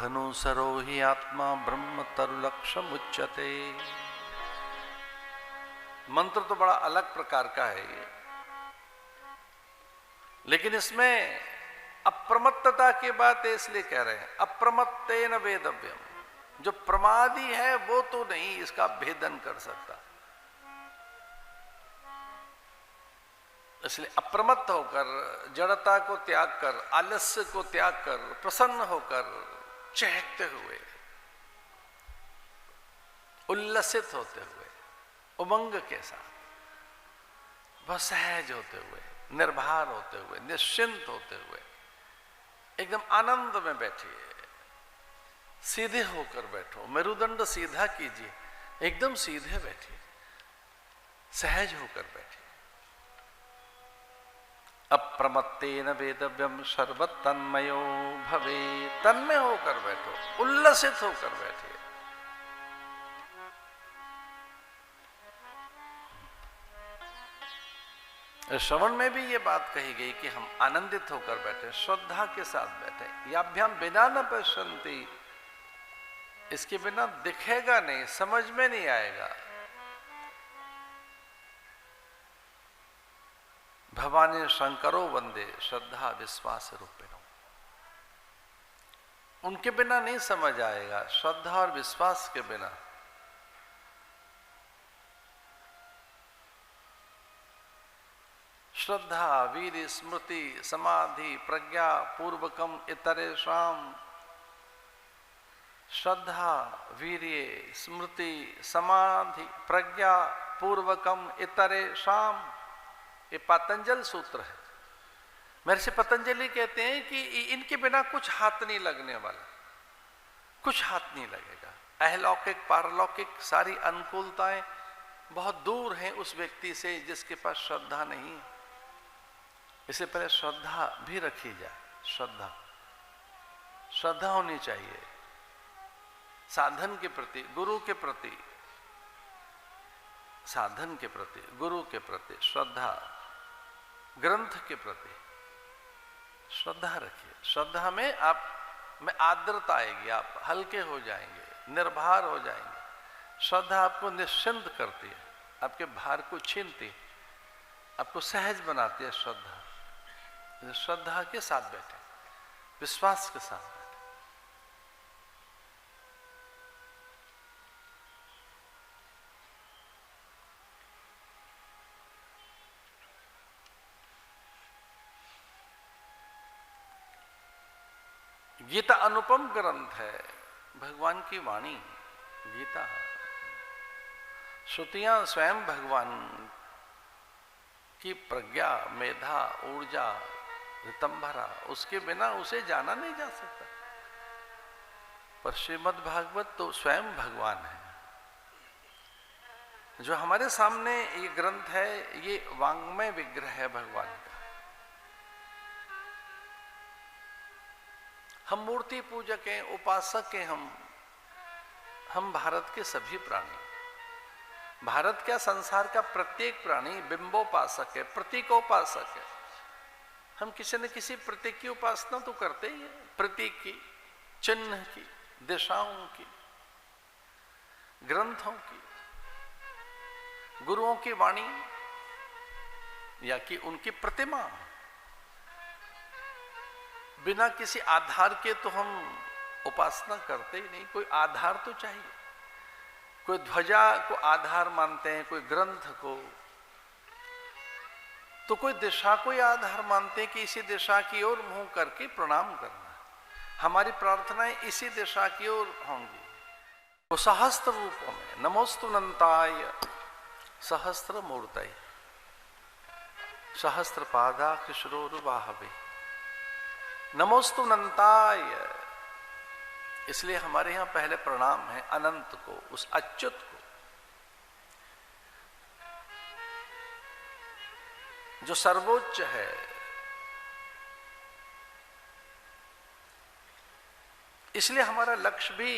धनुसरो हि आत्मा ब्रह्म तरुलक्षम उच्यते। मंत्र तो बड़ा अलग प्रकार का है ये, लेकिन इसमें अप्रमत्तता की बात इसलिए कह रहे हैं, अप्रमत्तेन वेदव्यम। जो प्रमादी है वो तो नहीं इसका भेदन कर सकता, इसलिए अप्रमत्त होकर, जड़ता को त्याग कर, आलस्य को त्याग कर, प्रसन्न होकर, चहकते हुए, उल्लसित होते हुए, उमंग के साथ, वह सहज होते हुए, निर्भर होते हुए, निश्चिंत होते हुए एकदम आनंद में बैठिए। सीधे होकर बैठो, मेरुदंड सीधा कीजिए, एकदम सीधे बैठिए, सहज होकर बैठिए। अप्रमत्तेन वेदव्यम सर्वत तन्मयो भवे। तन्मय होकर बैठो, उल्लसित होकर बैठिए। श्रवण में भी ये बात कही गई कि हम आनंदित होकर बैठे, श्रद्धा के साथ बैठे। याभ्याम बिना न पश्यन्ति, इसके बिना दिखेगा नहीं, समझ में नहीं आएगा। भवानी शंकरो वंदे श्रद्धा विश्वास रूपिणो। उनके बिना नहीं समझ आएगा, श्रद्धा और विश्वास के बिना। श्रद्धा वीर स्मृति समाधि प्रज्ञा पूर्वकम इतरेषाम। श्रद्धा वीर्य स्मृति समाधि प्रज्ञा पूर्वकम इतरेषाम, ये पतंजल सूत्र है। महर्षि पतंजलि कहते हैं कि इनके बिना कुछ हाथ नहीं लगने वाला, कुछ हाथ नहीं लगेगा। अहलौकिक पारलौकिक सारी अनुकूलताएं बहुत दूर हैं उस व्यक्ति से जिसके पास श्रद्धा नहीं है। इससे पहले श्रद्धा भी रखी जाए। श्रद्धा होनी चाहिए साधन के प्रति, गुरु के प्रति, साधन के प्रति, गुरु के प्रति श्रद्धा, ग्रंथ के प्रति श्रद्धा रखिए। श्रद्धा में आप में आर्द्रता आएगी, आप हल्के हो जाएंगे, निर्भर हो जाएंगे। श्रद्धा आपको निश्चिंत करती है, आपके भार को छीनती है, आपको सहज बनाती है। श्रद्धा के साथ बैठे, विश्वास के साथ बैठे। गीता अनुपम ग्रंथ है, भगवान की वाणी गीता। श्रुतियां स्वयं भगवान की प्रज्ञा, मेधा, ऊर्जा, ऋतंभरा, उसके बिना उसे जाना नहीं जा सकता। पर श्रीमद् भागवत तो स्वयं भगवान है। जो हमारे सामने ये ग्रंथ है, ये वांग्मय विग्रह है भगवान का। हम मूर्ति पूजक हैं, उपासक हैं। हम भारत के सभी प्राणी, भारत क्या संसार का प्रत्येक प्राणी बिंबोपासक है, प्रतीकोपासक है। हम किसी न किसी प्रतीक की उपासना तो करते ही है, प्रतीक की, चिन्ह की, दिशाओं की, ग्रंथों की, गुरुओं की वाणी या कि उनकी प्रतिमा। बिना किसी आधार के तो हम उपासना करते ही नहीं। कोई आधार तो चाहिए। कोई ध्वजा को आधार मानते हैं, कोई ग्रंथ को, तो कोई दिशा को आधार मानते हैं कि इसी दिशा की ओर मुंह करके प्रणाम करना। हमारी प्रार्थनाएं इसी दिशा की ओर होंगी। वो सहस्त्र रूपों में, नमोस्तु नंताय सहस्त्र मूर्तये सहस्त्र पादाक्षरोरुबाहवे, नमोस्तु नंताय। इसलिए हमारे यहां पहले प्रणाम है अनंत को, उस अच्युत को, जो सर्वोच्च है। इसलिए हमारा लक्ष्य भी